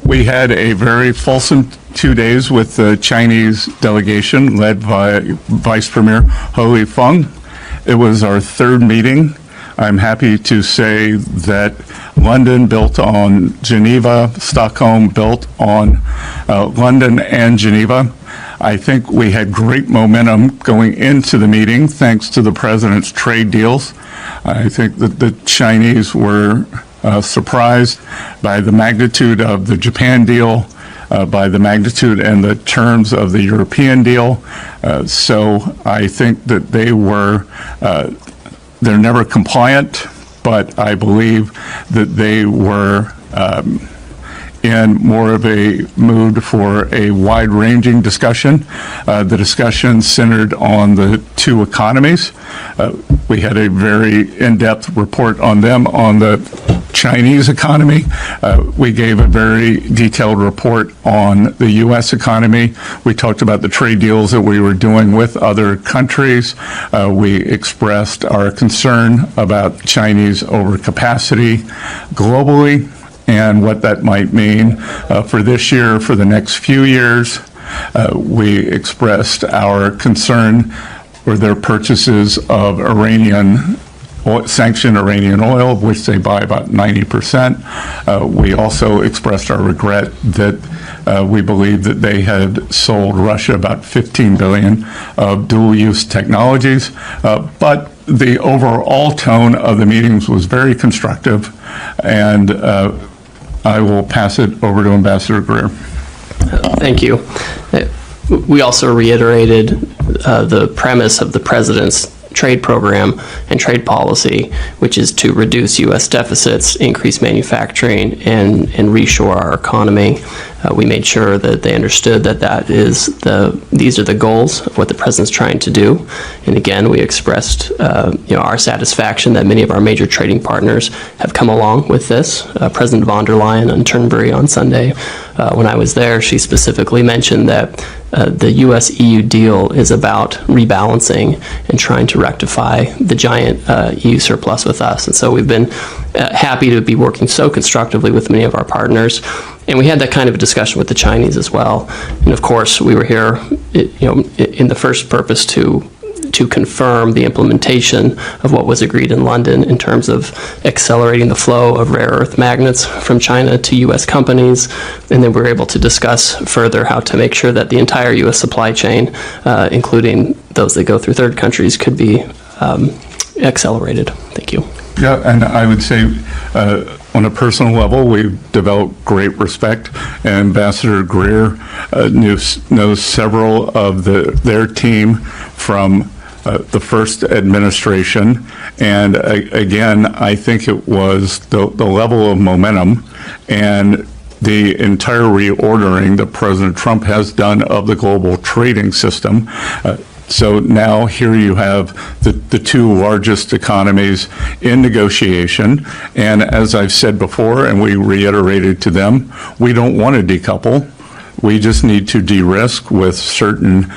We had a very fulsome 2 days with the Chinese delegation led by Vice Premier Ho Lifeng. It was our third meeting. I'm happy to say that London built on Geneva, Stockholm built on London and Geneva. I think we had great momentum going into the meeting thanks to the president's trade deals. I think that the Chinese were surprised by the magnitude of the Japan deal, by the magnitude and the terms of the European deal. So I think that they're never compliant, but I believe that they were in more of a mood for a wide-ranging discussion. The discussion centered on the two economies. We had a very in-depth report on them on the Chinese economy. We gave a very detailed report on the U.S. economy. We talked about the trade deals that we were doing with other countries. We expressed our concern about Chinese overcapacity globally and what that might mean for this year, for the next few years. We expressed our concern for their purchases of sanctioned Iranian oil, of which they buy about 90%. We also expressed our regret that we believe that they had sold Russia about $15 billion of dual-use technologies. But the overall tone of the meetings was very constructive, and I will pass it over to Ambassador Greer. Thank you. We also reiterated the premise of the President's trade program and trade policy, which is to reduce U.S. deficits, increase manufacturing, and reshore our economy. We made sure that they understood that these are the goals of what the President's trying to do. And again, we expressed our satisfaction that many of our major trading partners have come along with this. President von der Leyen on Turnberry on Sunday, when I was there, she specifically mentioned that the U.S.-EU deal is about rebalancing and trying to rectify the giant EU surplus with us. And so we've been happy to be working so constructively with many of our partners. And we had that kind of a discussion with the Chinese as well. And of course, we were here, in the first purpose to confirm the implementation of what was agreed in London in terms of accelerating the flow of rare earth magnets from China to U.S. companies. And then we were able to discuss further how to make sure that the entire U.S. supply chain, including those that go through third countries, could be accelerated. Thank you. Yeah, and I would say on a personal level, we've developed great respect. And Ambassador Greer knows several of their team from the first administration. And again, I think it was the level of momentum and the entire reordering that President Trump has done of the global trading system. So now here you have the two largest economies in negotiation. And as I've said before, and we reiterated to them, we don't want to decouple. We just need to de-risk with certain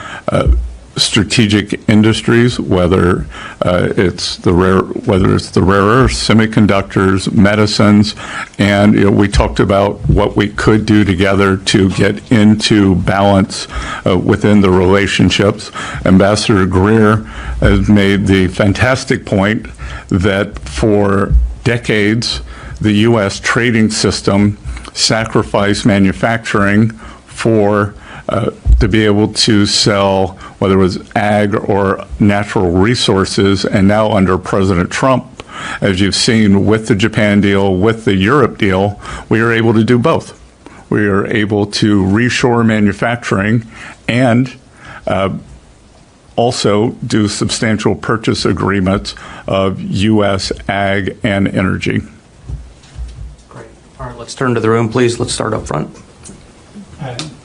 strategic industries, whether it's the rare earths, semiconductors, medicines, and we talked about what we could do together to get into balance within the relationships. Ambassador Greer has made the fantastic point that for decades the U.S. trading system sacrificed manufacturing for to be able to sell, whether it was ag or natural resources. And now under President Trump, as you've seen with the Japan deal, with the Europe deal, we are able to do both. We are able to reshore manufacturing and also do substantial purchase agreements of U.S. ag and energy. Great. All right, let's turn to the room, please. Let's start up front.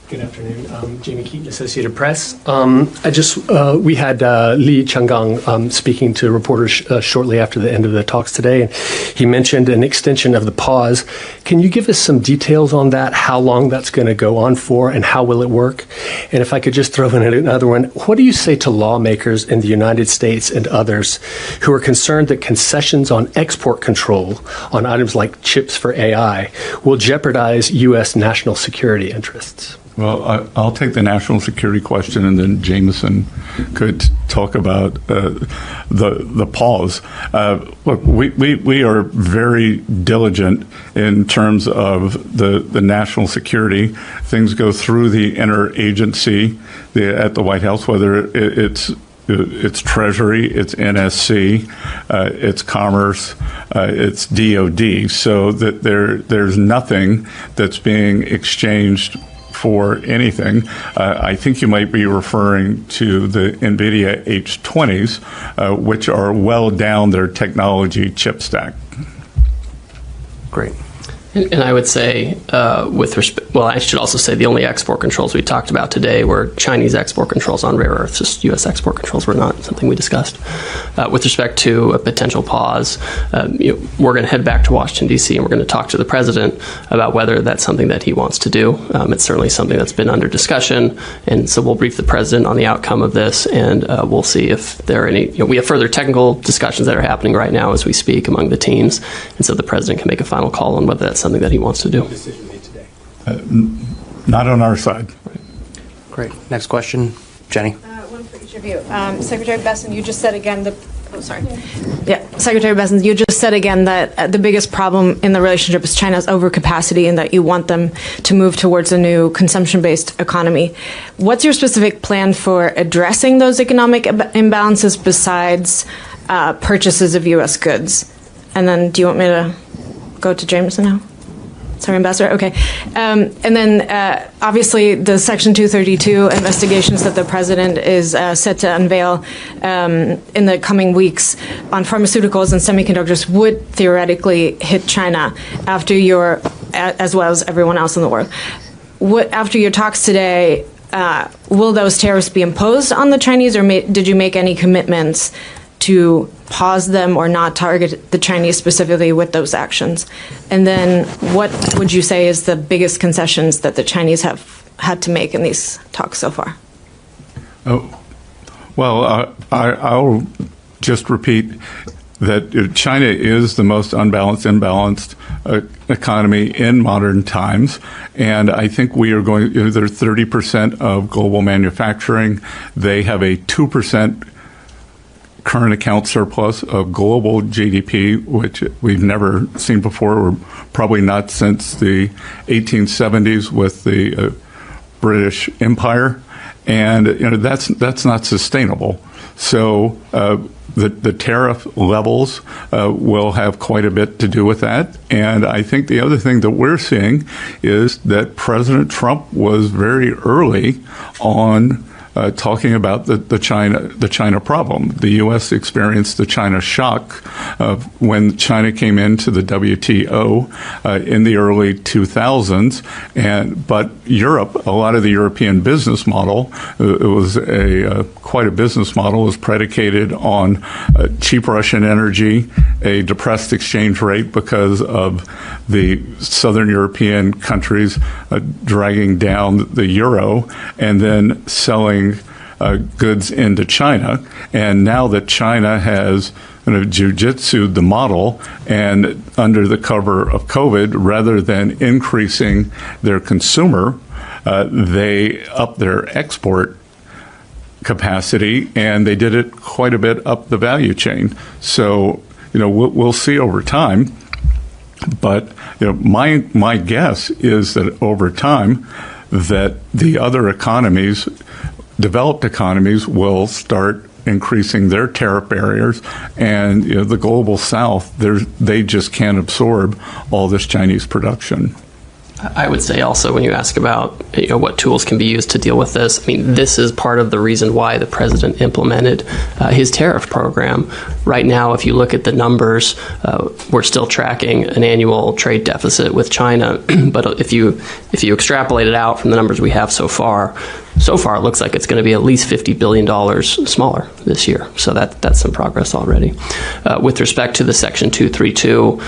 Good afternoon. Jamie Keaton, Associated Press. We had Li Changgang speaking to reporters shortly after the end of the talks today, and he mentioned an extension of the pause Can you give us some details on that, how long that's going to go on for, and how will it work? And if I could just throw in another one, what do you say to lawmakers in the United States and others who are concerned that concessions on export control on items like chips for AI will jeopardize U.S. national security interests? Well, I'll take the national security question, and then Jameson could talk about the pause. Look, we are very diligent in terms of the national security. Things go through the interagency at the White House, whether it's Treasury, it's NSC, it's Commerce, it's DOD. So that there's nothing that's being exchanged for anything. I think you might be referring to the NVIDIA H20s, which are well down their technology chip stack. Great. And I would say, with respect, well, I should also say the only export controls we talked about today were Chinese export controls on rare earths. Just U.S. export controls were not something we discussed. With respect to a potential pause, we're going to head back to Washington, D.C., and we're going to talk to the president about whether that's something that he wants to do. It's certainly something that's been under discussion, and so we'll brief the president on the outcome of this, and we'll see if there are any. We have further technical discussions that are happening right now as we speak among the teams, and so the president can make a final call on whether that's something that he wants to do. Decision made today. Not on our side. Great. Next question, Jenny. One for each of you. Secretary Besson, you just said again Secretary Besson, you just said again that the biggest problem in the relationship is China's overcapacity and that you want them to move towards a new consumption-based economy. What's your specific plan for addressing those economic imbalances besides purchases of U.S. goods? And then do you want me to go to Jameson now? Sorry, Ambassador. Okay. And then obviously the Section 232 investigations that the president is set to unveil in the coming weeks on pharmaceuticals and semiconductors would theoretically hit China after as well as everyone else in the world. After your talks today, will those tariffs be imposed on the Chinese, or did you make any commitments to pause them or not target the Chinese specifically with those actions? And then what would you say is the biggest concessions that the Chinese have had to make in these talks so far? Well, I'll just repeat that China is the most imbalanced economy in modern times. And I think we are going, they're 30% of global manufacturing. They have a 2% current account surplus of global GDP, which we've never seen before, or probably not since the 1870s with the British Empire, and that's not sustainable. So the tariff levels will have quite a bit to do with that. And I think the other thing that we're seeing is that President Trump was very early on talking about the China problem. The U.S. experienced the China shock when China came into the WTO in the early 2000s, but Europe, a lot of the European business model, it was quite a business model, was predicated on cheap Russian energy, a depressed exchange rate because of the Southern European countries dragging down the euro, and then selling goods into China. And now that China has jiu-jitsu'd the model, and under the cover of COVID, rather than increasing their consumer, they upped their export capacity, and they did it quite a bit up the value chain. So, we'll see over time. But my guess is that over time, that the other economies, developed economies, will start increasing their tariff barriers, and the global South, they just can't absorb all this Chinese production. I would say also, when you ask about what tools can be used to deal with this, I mean, this is part of the reason why the president implemented his tariff program. Right now, if you look at the numbers, we're still tracking an annual trade deficit with China. But if you extrapolate it out from the numbers we have so far, So far, it looks like it's going to be at least $50 billion smaller this year. So that's some progress already. With respect to the Section 232,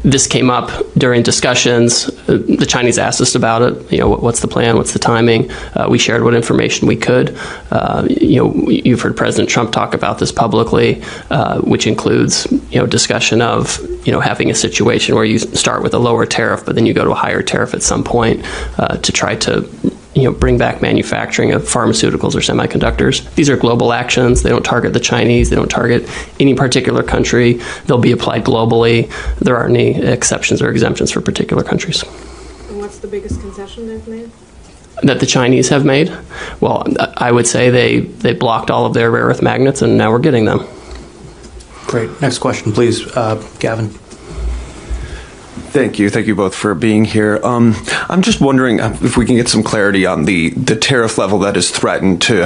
this came up during discussions. The Chinese asked us about it. You know, what's the plan? What's the timing? We shared what information we could. You know, you've heard President Trump talk about this publicly, which includes, you know, discussion of, you know, having a situation where you start with a lower tariff, but then you go to a higher tariff at some point to try to, you know, bring back manufacturing of pharmaceuticals or semiconductors. These are global actions. They don't target the Chinese. They don't target any particular country. They'll be applied globally. There aren't any exceptions or exemptions for particular countries. And what's the biggest concession they've made? That the Chinese have made? Well, I would say they blocked all of their rare earth magnets, and now we're getting them. Great. Next question, please, Gavin. Thank you. Thank you both for being here. I'm just wondering if we can get some clarity on the tariff level that is threatened to